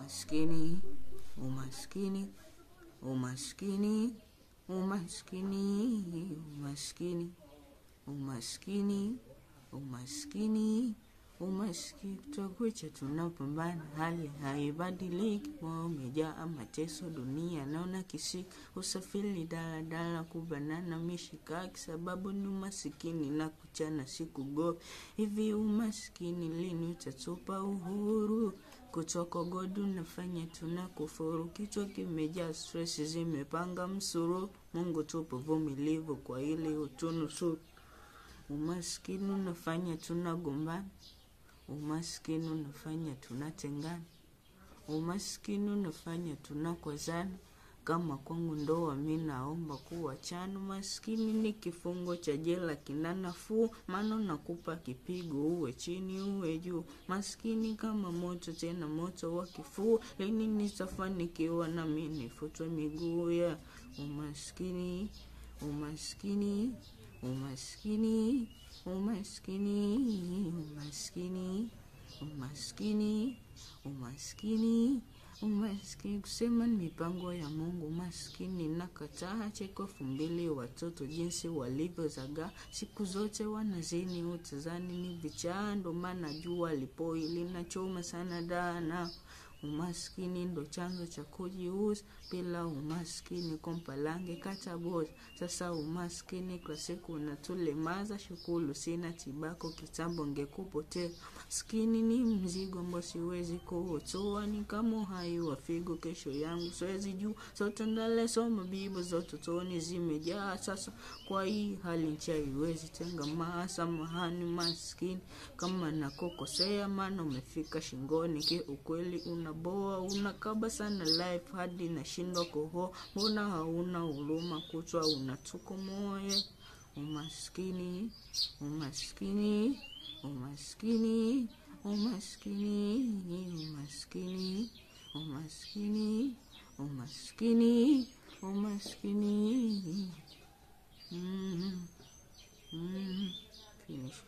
Umaskini, umaskini, umaskini, umaskini, umaskini, umaskini, umaskini, umaskini. Kutokucha tunapambana, hali haibadiliki, moyo umejaa mateso, dunia naona kisiki, usafiri daladala kubanana mishikaki, sababu ni umasikini na kuchana siku gopi. Hivi umaskini lini utatupa uhuru? Kutoka godu nafanya tunakufuru, kichwa kimejaa stress zimepanga msuru. Mungu tupo vumilivu kwa ili utunusuru. Umaskini unafanya tunagombana, umaskini unafanya tunatengana, umaskini unafanya tunakwazana. Kama kwangu ndoa mimi naomba kuachana. Umaskini ni kifungo cha jela kina nafuu, maana nakupa kipigo uwe chini uwe juu. Maskini kama moto tena moto wa kifuu, lini nitafanikiwa na mimi nifutwe miguu ya umaskini. Umaskini, umaskini, umaskini, umaskini, umaskini, umaskini, umaskini. Kusema ni mipango ya Mungu. Maskini nakataa. Cheko 2000 watoto jinsi walivyozagaa, siku zote wanazini utazani ni vichando, maana jua lipo linachoma sana dana. Umaskini ndo chanzo cha kujiuza, bila umaskini kompalange kata boza. Sasa umaskini kwa siku unatulemaza, shukulu sina tibako kitambo ngekupotea. Umaskini ni mzigo ambao siwezi kuutoa, ni kama uhai wa figo kesho yangu siwezi jua. Sote ndale soma bibo zote toni zimejaa. Sasa kwa hii hali nchi haiwezi tenga maasa mahani maskini. Kama nakukosea maana umefika shingoni, ki ukweli unaboa, unakaba sana life hadi nashindwa kuho. Mbona hauna huruma kutwa unatuko moyo. Umaskini, umaskini, umaskini, umaskini, umaskini, umaskini, umaskini, umaskini. Finish.